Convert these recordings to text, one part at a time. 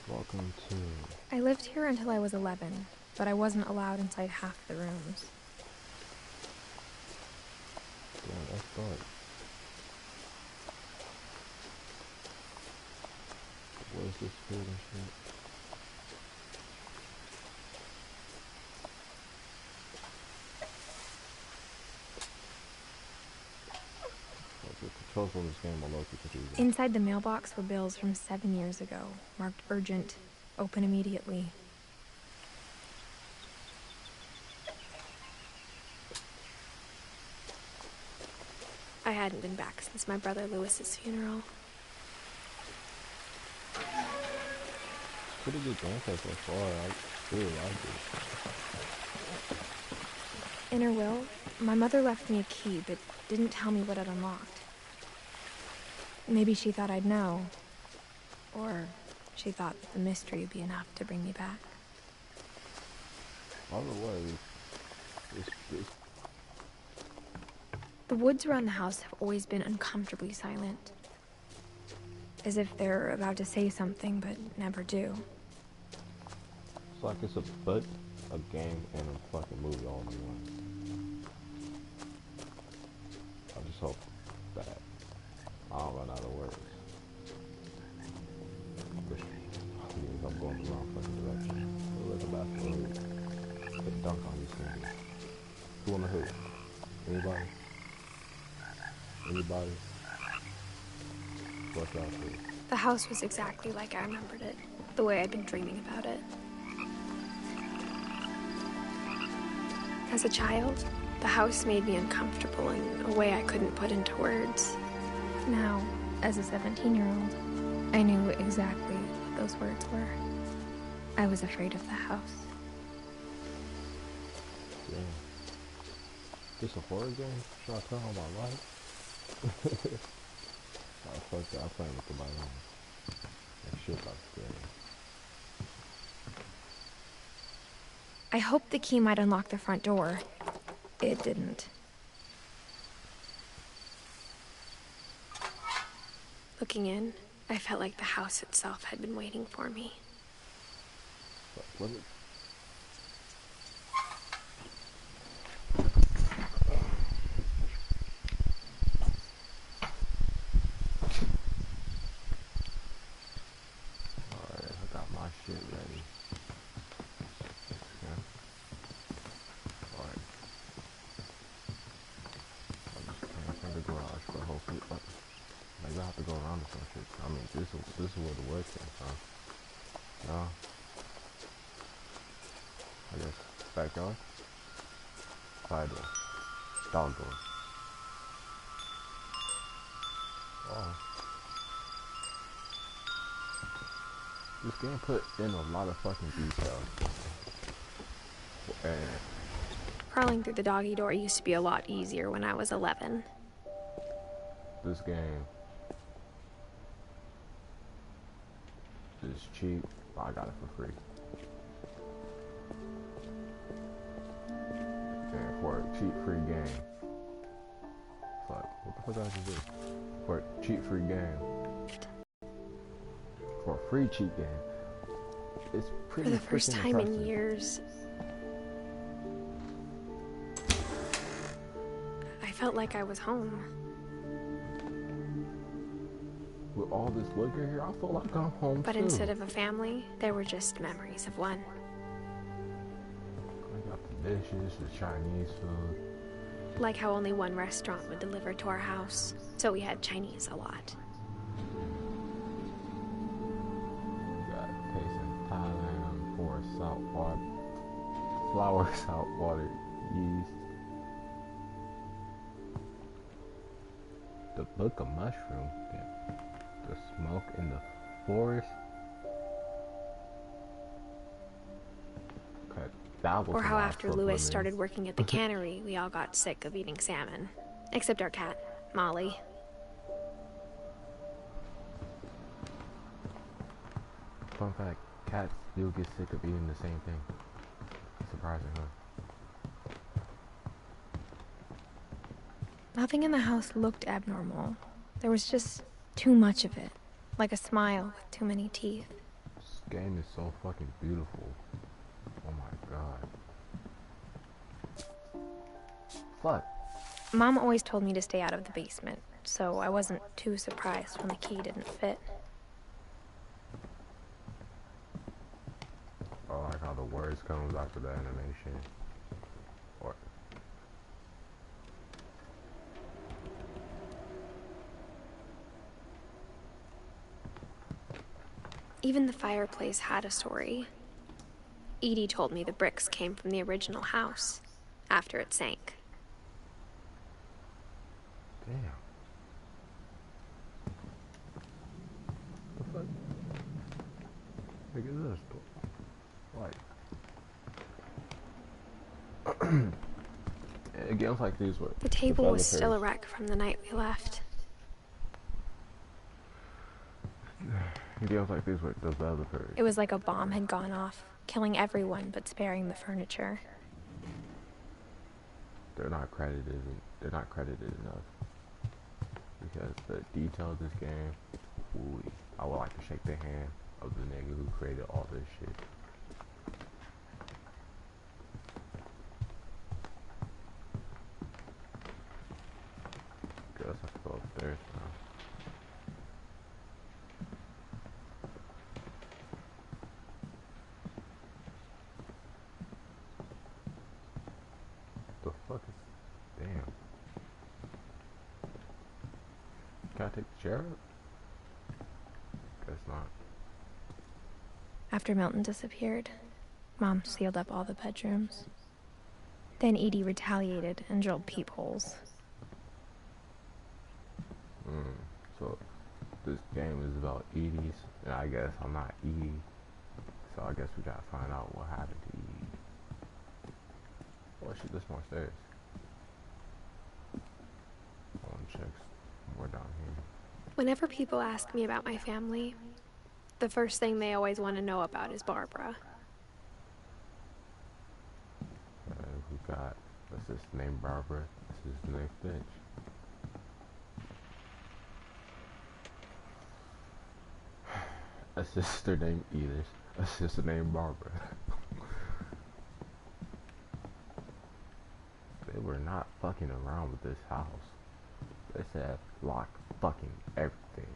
Welcome to... I lived here until I was 11, but I wasn't allowed inside half the rooms. Yeah, that's dark. What is this food and shit? The controls on this game are low-key confusing. Inside the mailbox were bills from 7 years ago, marked urgent, open immediately. I hadn't been back since my brother Lewis's funeral. Pretty good gameplay so far. I really like it. In her will, my mother left me a key, but didn't tell me what it unlocked. Maybe she thought I'd know. Or she thought that the mystery would be enough to bring me back. By the way, the woods around the house have always been uncomfortably silent. As if they're about to say something, but never do. It's like it's a game and a fucking movie all in one. I just hope that I don't run out of words. Which means I'm going the wrong fucking direction. Look about to get dunk on these things. Who on the hood? Anybody? Anybody? What's out there? The house was exactly like I remembered it, the way I'd been dreaming about it. As a child, the house made me uncomfortable in a way I couldn't put into words. Now, as a 17-year-old, I knew exactly what those words were. I was afraid of the house. Yeah. This a horror game? Should I turn on my light? Oh, fuck that. I'm playing with the light on. That shit about scary. I hoped the key might unlock the front door. It didn't. Looking in, I felt like the house itself had been waiting for me. What is it? Alright, I got my shit ready. Yeah. Alright. I just came from the garage, but hopefully, maybe I have to go around or some shit. I mean, this is where the word came from. No. I guess backyard. Side door. Dog door. Oh. This game put in a lot of fucking detail. And Crawling through the doggy door used to be a lot easier when I was 11. this game is cheap. I got it for free. And for a cheap free game. Fuck, what the fuck did I just do? For a cheap free game. For a free cheap game. It's pretty For the first time impressive. in years, I felt like I was home. With all this liquor here, I feel like I'm home But too. instead of a family, there were just memories of one. I got the dishes, the Chinese food. Like how only one restaurant would deliver to our house, so we had Chinese a lot. We got taste in Thailand, for salt water, flour, salt water, yeast. The Book of Mushroom. Damn. The smoke in the forest. Okay, that was Or how a lot after of Lewis lemons. started working at the cannery, we all got sick of eating salmon. Except our cat, Molly. Fun fact, cats do get sick of eating the same thing. Surprising, huh? Nothing in the house looked abnormal. There was just too much of it. Like a smile with too many teeth. This game is so fucking beautiful. Oh my god. Fuck. Mom always told me to stay out of the basement, so I wasn't too surprised when the key didn't fit. I like how the words comes after the animation. Or Even the fireplace had a story. Edie told me the bricks came from the original house, after it sank. damn. The fuck? Look at this. Like games like these were The table was still a wreck from the night we left. Games like these were developers. It was like a bomb had gone off, killing everyone but sparing the furniture. They're not credited enough. Because the detail of this game, ooh, I would like to shake the hand of the nigga who created all this shit. Guess I have to go upstairs now. The fuck is... Damn. Can I take the chair up? Guess not. After Milton disappeared, Mom sealed up all the bedrooms. Then Edie retaliated and drilled peepholes. So, this game is about Edie's, and I guess I'm not Edie. So I guess we gotta find out what happened to Edie. Oh shit, there's more stairs. I wanna check more down here. Whenever people ask me about my family, the first thing they always want to know about is Barbara. We got a sister named Barbara, a sister named Finch. A sister named Edith, a sister named Barbara. They were not fucking around with this house. They said lock fucking everything.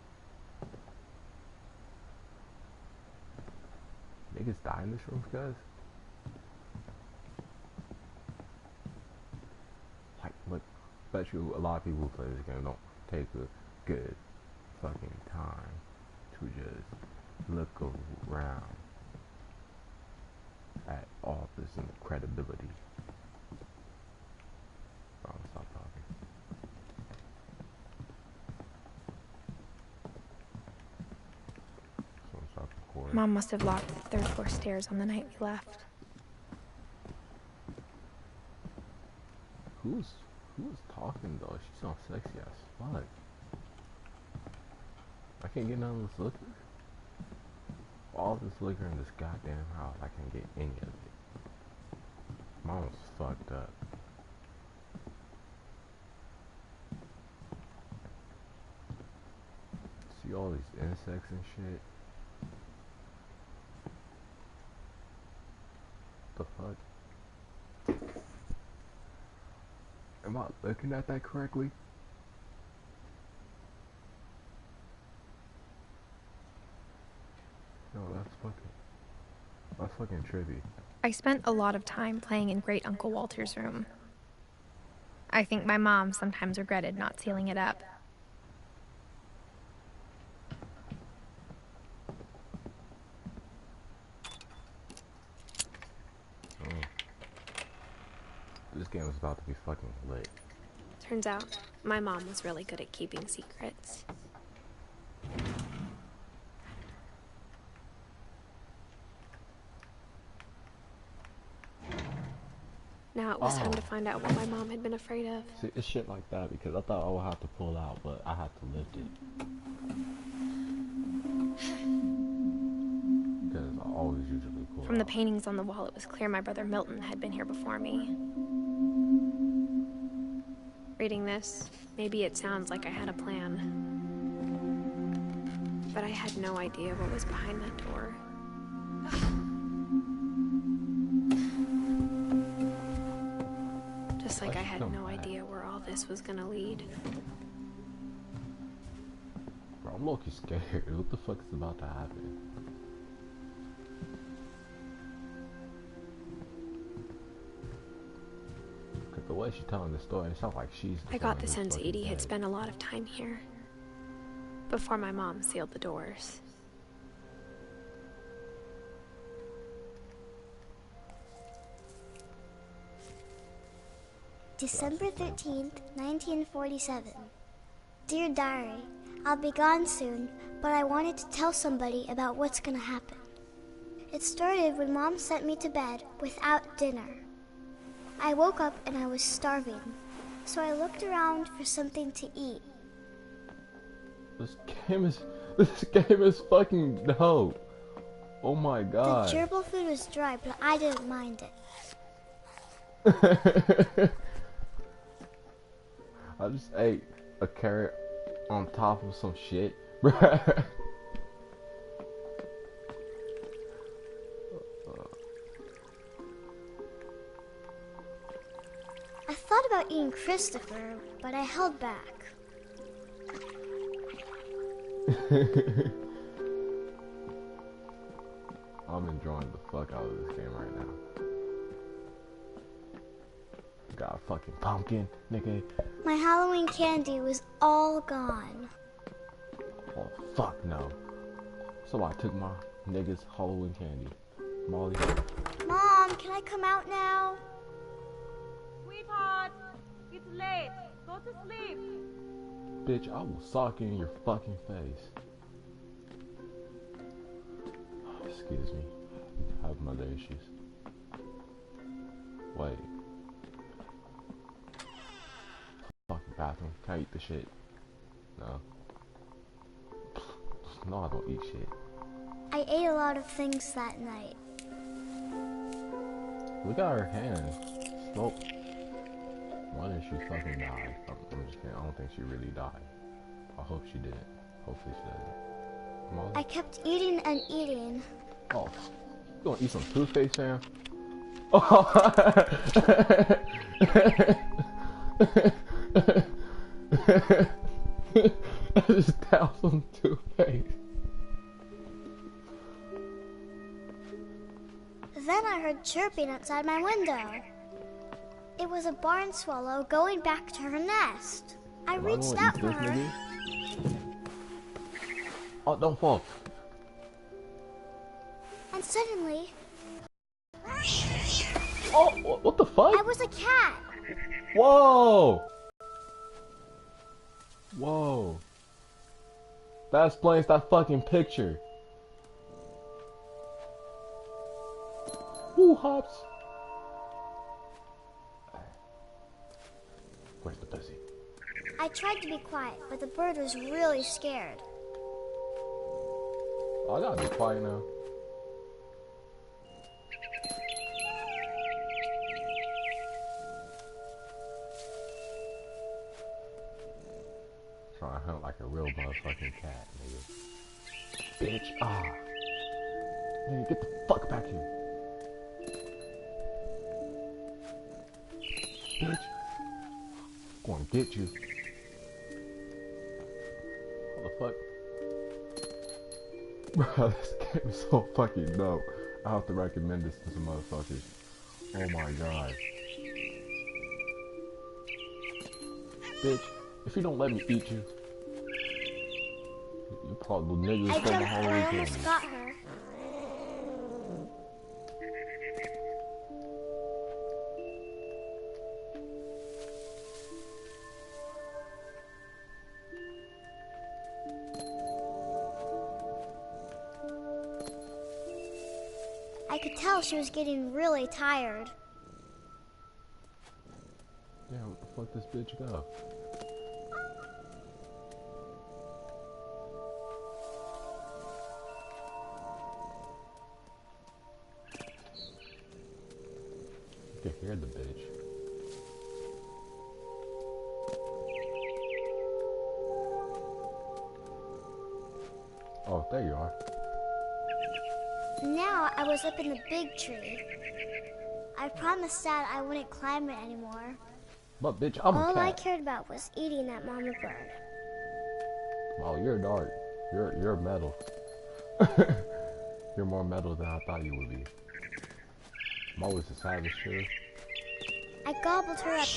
Niggas die in this room, guys. Like, look, bet you a lot of people who play this game don't take a good fucking time to just look around at all this incredibility. Oh, stop talking. Someone stop recording. Mom must have locked the third floor stairs on the night we left. Who's talking though? She sounds sexy as fuck. I can't get none of this liquor. All this liquor in this goddamn house, I can't get any of it. Mom's fucked up. See all these insects and shit. The fuck? Am I looking at that correctly? No, that's fucking trippy. I spent a lot of time playing in Great Uncle Walter's room. I think my mom sometimes regretted not sealing it up. This game is about to be fucking lit. Turns out, my mom was really good at keeping secrets. Now it was time to find out what my mom had been afraid of. See, it's shit like that because I thought I would have to pull out, but I had to lift it. always usually cool. From the paintings on the wall, it was clear my brother Milton had been here before me. Reading this, maybe it sounds like I had a plan. But I had no idea what was behind that door. Just like I had no idea where all this was gonna lead. Bro, I'm low-key scared. What the fuck is about to happen? Cause the way she's telling the story, it sounds like she's the I got the one who's sense fucking Edie had dead. spent a lot of time here. Before my mom sealed the doors. December 13th, 1947. Dear Diary, I'll be gone soon, but I wanted to tell somebody about what's gonna happen. It started when Mom sent me to bed without dinner. I woke up and I was starving, so I looked around for something to eat. This game is fucking dope. Oh my god. The gerbil food was dry, but I didn't mind it. I just ate a carrot on top of some shit, bruh. I thought about eating Christopher, but I held back. I'm enjoying the fuck out of this game right now. Got a fucking pumpkin, nigga. My Halloween candy was all gone. Oh fuck no. Somebody took my nigga's Halloween candy. Molly. Mom, can I come out now? Sweetheart, it's late. Go to sleep. Bitch, I will sock you in your fucking face. Excuse me. I have mother issues. Wait. Fucking bathroom. Can I eat the shit? No. No, I don't eat shit. I ate a lot of things that night. Look at her hand. Nope. Wonder if she fucking died. I'm just kidding. I don't think she really died. I hope she didn't. Hopefully she doesn't. Molly? I kept eating and eating. Oh, you gonna eat some toothpaste, fam? Oh. I just downed some toothpaste. Then I heard chirping outside my window. It was a barn swallow going back to her nest. I reached out for her. Nigga? Oh, don't fall. And suddenly, Oh, what the fuck? I was a cat. Whoa! Whoa. That explains that fucking picture. Woo hops. Where's the pussy? I tried to be quiet, but the bird was really scared. Oh, I gotta be quiet now. Trying to hunt like a real motherfucking cat, nigga. Bitch, ah. Nigga, get the fuck back here. Bitch. I'm gonna get you. What the fuck? Bro, this game is so fucking dope. I have to recommend this to some motherfuckers. Oh my god. Bitch, if you don't let me eat you, you probably niggas I from the jumped and Halloween I candy. almost got her. I could tell she was getting really tired. Yeah, what the fuck this bitch go? can hear the bitch. Oh, there you are. Now I was up in the big tree. I promised Dad I wouldn't climb it anymore. But bitch, I'm a cat. All I cared about was eating that mama bird. Wow, you're dark. You're metal. You're more metal than I thought you would be. I'm always a savage too. I gobbled her up.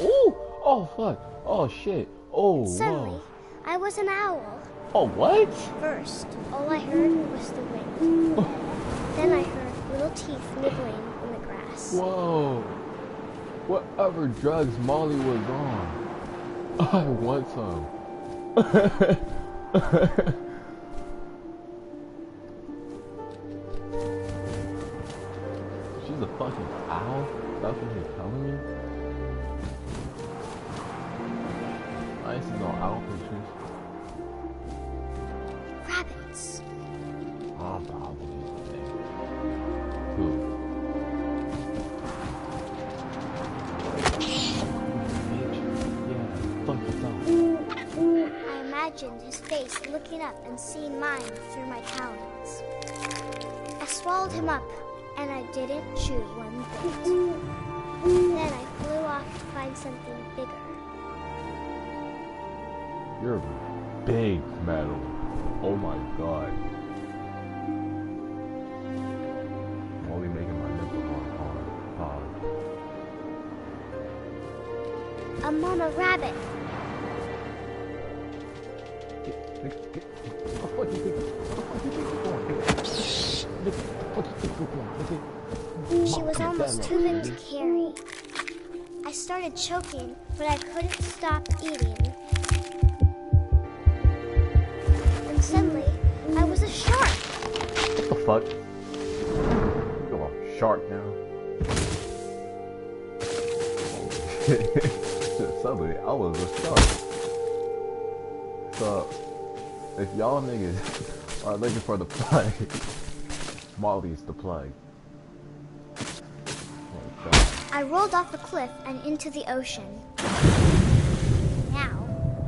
Ooh! Oh fuck! Oh shit! Oh Suddenly, whoa! I was an owl. Oh what? First, all I heard was the wind. Then I heard little teeth nibbling in the grass. Whoa! Whatever drugs Molly was on, I want some. She's a fucking owl? That's what you're telling me? I ain't seen no owl pictures. Rabbits. Oh, probably. Who? Yeah, fuck yourself. I imagined his face looking up and seeing mine through my talons. I swallowed him up, and I didn't chew one bit. Then I flew off to find something bigger. You're big metal. Oh my god. I'm only making my nipple hard. A mama rabbit. What the fuck you think? What the fuck you think you're doing? She was almost too big to carry. I started choking, but I couldn't stop eating. And suddenly, I was a shark. What the fuck? You're a shark now. Suddenly, I was a shark. So, if y'all niggas are looking for the plug, Molly's the plug. I rolled off the cliff and into the ocean. Now,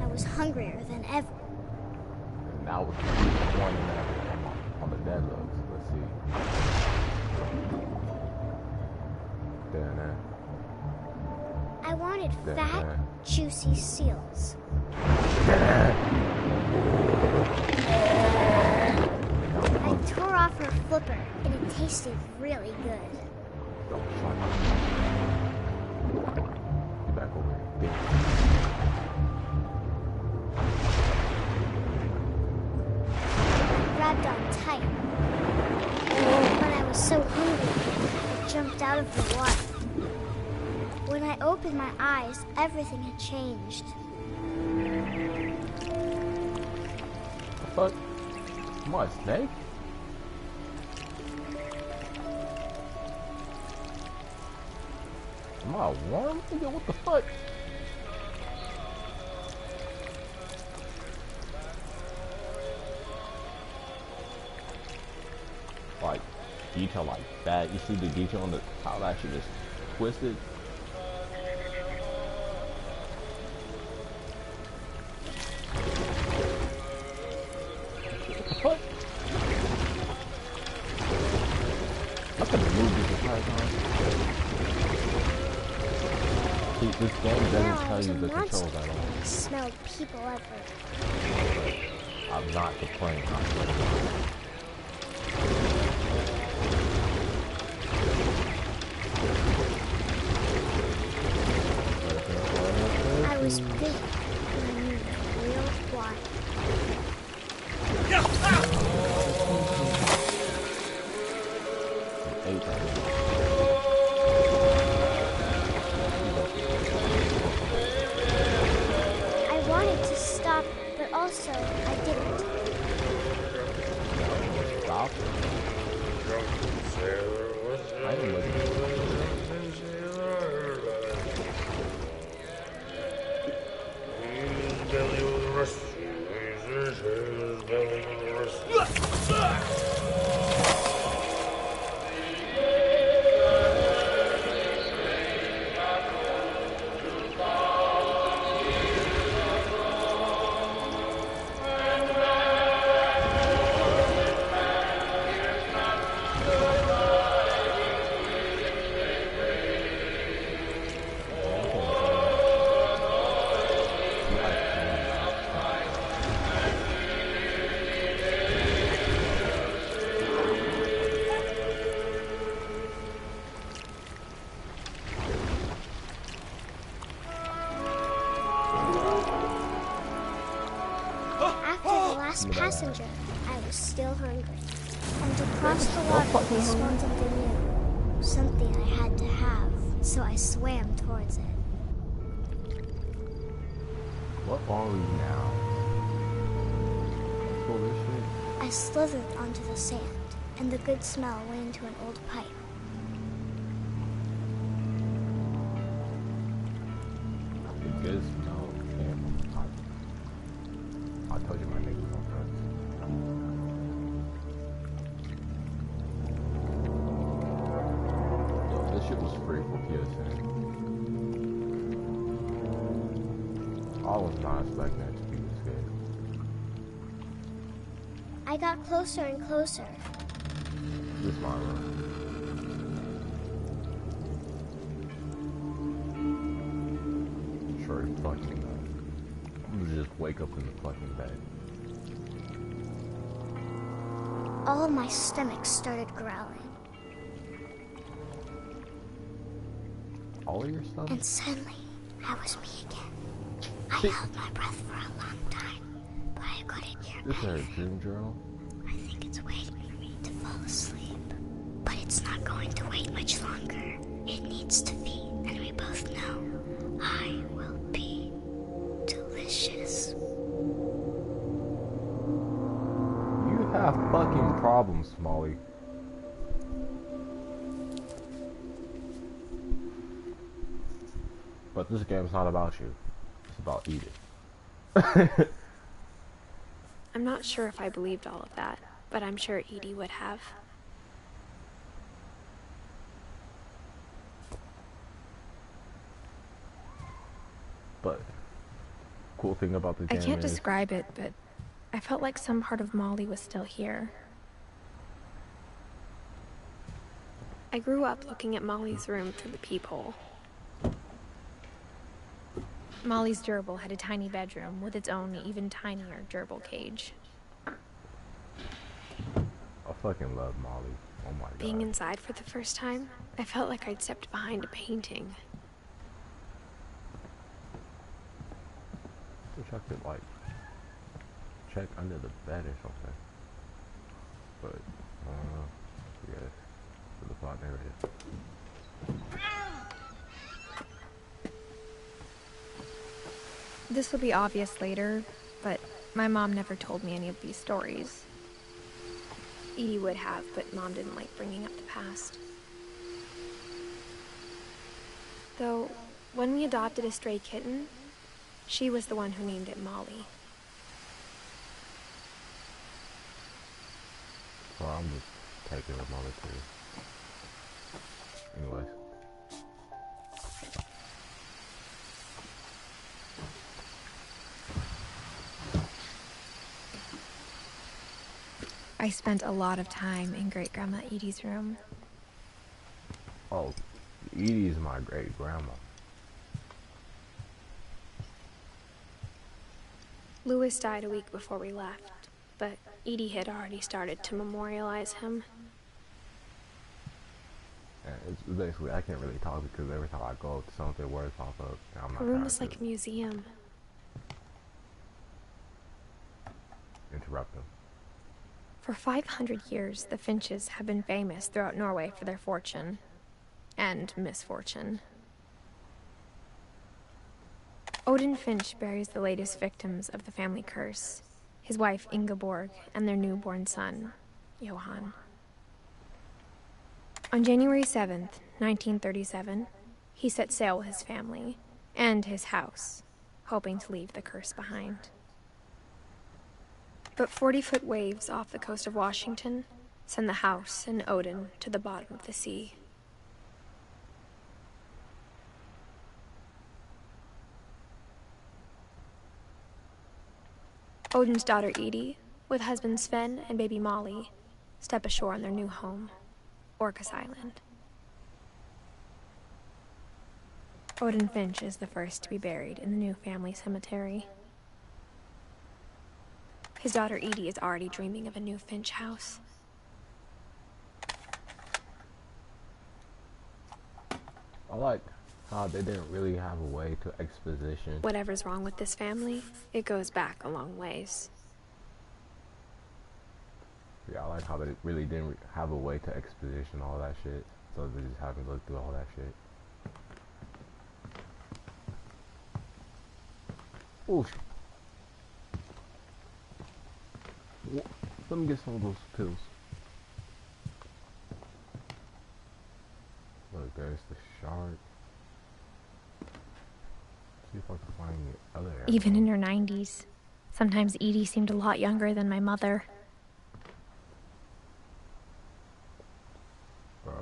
I was hungrier than ever. And now we're one on the deadlifts. Let's see. There. I wanted There, fat, there. juicy seals. I tore off her flipper, and it tasted really good. Don't try not to. Get back over here, bitch. Grabbed on tight. But I was so hungry, I jumped out of the water. When I opened my eyes, everything had changed. The fuck? Am I a snake? Am I a worm? Nigga, what the fuck? Like, detail like that. You see the detail on the how that shit is twisted? What the fuck? I could have moved this entire time. See, this game Now doesn't I tell was you a the monster. controls at all. I smelled people everywhere. I'm not the plane. I was big and I moved real quiet. I wanted to stop, but also I didn't. Stop. I am looking. After the last passenger, I was still hungry. And to cross the water, we swam something new. Something I had to have, so I swam towards it. What are we now? Let's go this shit. I slithered onto the sand, and the good smell went into an old pipe. The good smell came from the pipe. I told you my nigga was on drugs. Yo, this shit was free for PSN. I was not expecting it to be this good. I got closer and closer. This is my room. Sure, it's fucking I'm gonna just wake up in the fucking bed. All of my stomach started growling. All of your stuff? And suddenly, I was me again. I held my breath for a long time, but I couldn't hear This is a anything. dream journal? I think it's waiting for me to fall asleep. But it's not going to wait much longer. It needs to be, and we both know I will be delicious. You have fucking problems, Molly. But this game's not about you. It's about Edith. I'm not sure if I believed all of that, but I'm sure Edie would have. But cool thing about the I game can't is describe it, but I felt like some part of Molly was still here. I grew up looking at Molly's room through the peephole. Molly's gerbil had a tiny bedroom with its own even tinier gerbil cage. I fucking love Molly. Oh my god. Being inside for the first time, I felt like I'd stepped behind a painting. Wish I could like check under the bed or something. But yes. For the plot narrative. This will be obvious later, but my mom never told me any of these stories. Edie would have, but Mom didn't like bringing up the past. Though, when we adopted a stray kitten, she was the one who named it Molly. Well, I'm just taking a moment to. Anyways. I spent a lot of time in Great-Grandma Edie's room. Oh, Edie's my great grandma. Louis died a week before we left, but Edie had already started to memorialize him. And it's basically, I can't really talk because every time I go, something words pop up. And I'm not Her room trying was like to a museum. interrupt them. For 500 years, the Finches have been famous throughout Norway for their fortune and misfortune. Odin Finch buries the latest victims of the family curse, his wife Ingeborg and their newborn son, Johan. On January 7th, 1937, he set sail with his family and his house, hoping to leave the curse behind. But 40-foot waves off the coast of Washington send the house and Odin to the bottom of the sea. Odin's daughter Edie, with husband Sven and baby Molly, step ashore on their new home, Orcas Island. Odin Finch is the first to be buried in the new family cemetery. His daughter Edie is already dreaming of a new Finch house. I like how they didn't really have a way to exposition. Whatever's wrong with this family, it goes back a long ways. Yeah, I like how they really didn't have a way to exposition all that shit. So they just have me look through all that shit. Oof. Let me get some of those pills. Look, there's the shark. See if I can find the other area. Even in her 90s, sometimes Edie seemed a lot younger than my mother. Bro.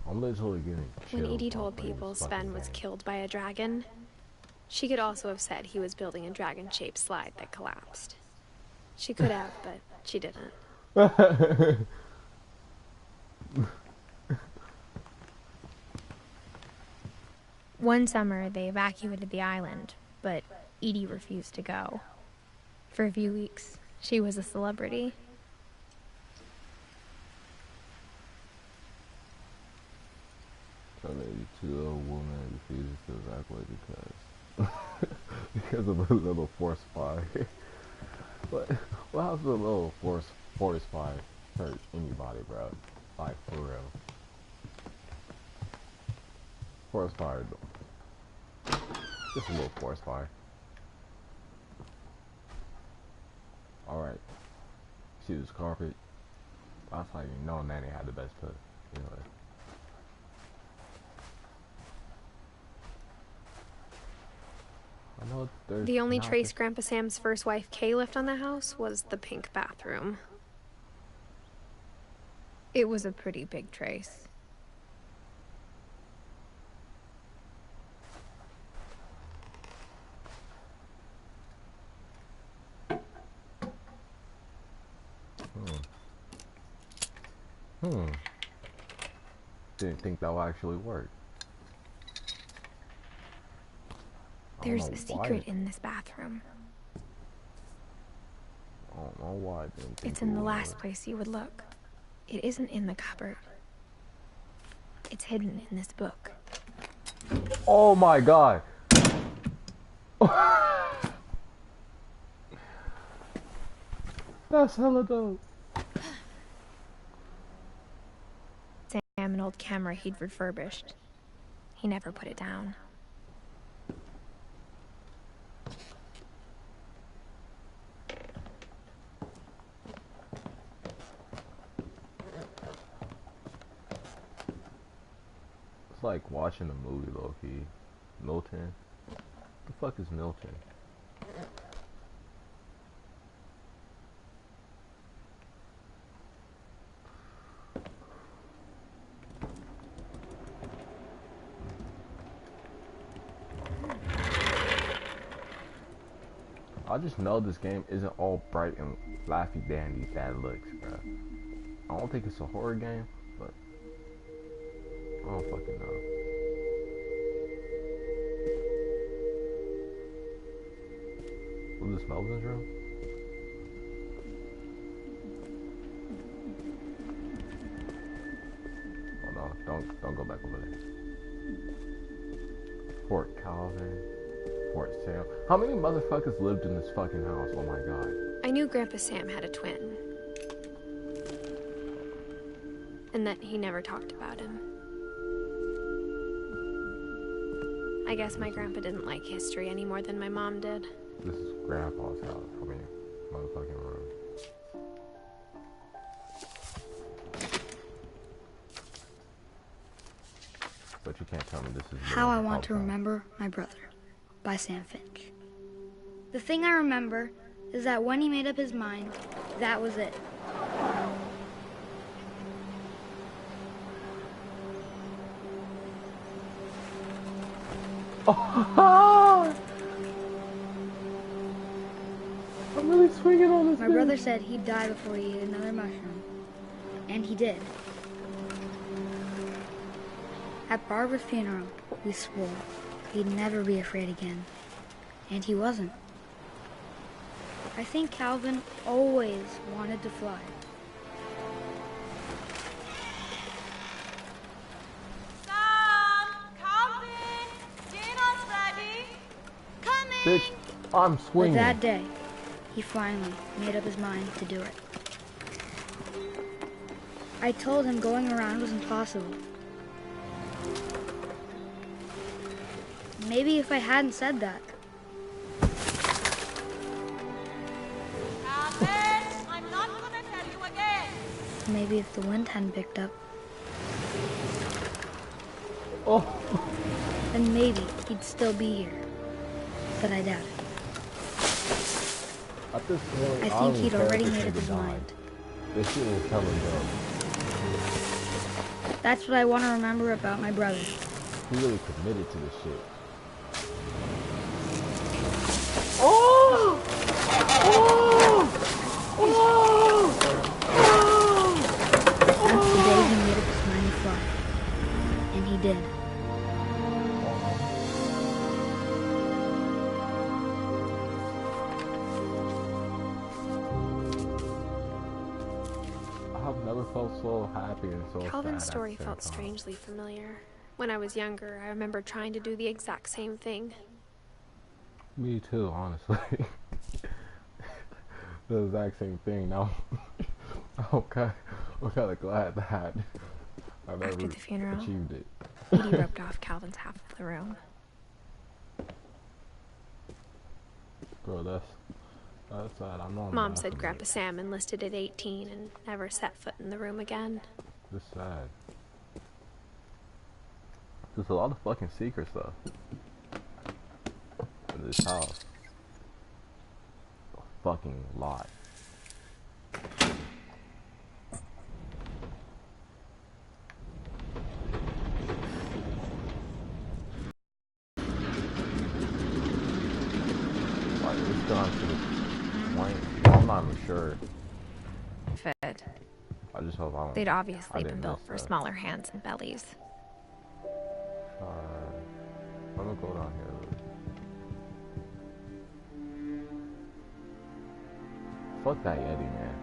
I'm literally getting chills. When Edie told people Sven was killed by a dragon, she could also have said he was building a dragon-shaped slide that collapsed. She could have, but she didn't. One summer, they evacuated the island, but Edie refused to go. For a few weeks, she was a celebrity. So maybe two old woman refuses to evacuate because of a little forest fire. What has a little forest fire hurt anybody, bro? Like, for real. Forest fire. Just a little forest fire. Alright. See this carpet? That's like, you know, Nanny had the best put. Anyway. The only trace Grandpa Sam's first wife Kay left on the house was the pink bathroom. It was a pretty big trace. Didn't think that would actually work. There's a secret in this bathroom. I don't know why I didn't think it's in the last place you would look. It isn't in the cupboard. It's hidden in this book. Oh my god! That's hella dope. Sam, an old camera he'd refurbished. He never put it down. It's like watching a movie, low-key. Milton? What the fuck is Milton? I just know this game isn't all bright and laughy dandy bad looks, bro. I don't think it's a horror game, but I don't fucking know. Was this Melvin's room? Oh no, don't go back over there. Fort Calvin. Fort Sam. How many motherfuckers lived in this fucking house? Oh my god. I knew Grandpa Sam had a twin. And that he never talked about him. I guess my grandpa didn't like history any more than my mom did. This is Grandpa's house. I mean, motherfucking room. But you can't tell me this is How I Want to Remember My Brother by Sam Finch. The thing I remember is that when he made up his mind, that was it. Oh, I'm really swinging on this. My brother said he'd die before he ate another mushroom. And he did. At Barbara's funeral, we swore he'd never be afraid again. And he wasn't. I think Calvin always wanted to fly. Stop! bitch. I'm But swinging. that day, he finally made up his mind to do it. I told him going around was impossible. Maybe if I hadn't said that, Calvin, I'm not gonna tell you again. maybe if the wind hadn't picked up, Oh. then maybe he'd still be here. But I doubt it. At this point, I don't think even he'd care if already this made up nigga his died. mind. This shit is hella dope. That's what I want to remember about my brother. He really committed to this shit. That's the day he made up his mind to fly. And he did. I've never felt so happy and so Calvin's sad story at the same felt time. strangely familiar. When I was younger, I remember trying to do the exact same thing. Me too, honestly. The exact same thing. Now, okay, I'm kind of glad that I never After the funeral, achieved it. Edie roped off Calvin's half of the room. Bro, that's sad. I'm not. Mom said Grandpa Sam enlisted at 18 and never set foot in the room again. It's sad. There's a lot of fucking secret stuff in this house. A fucking lot. Like, it's gone to the point. I'm not even sure. Fit. I just hope I don't. They'd I obviously been didn't built miss for that. smaller hands and bellies. Let me go down here. Fuck that Yeti, man.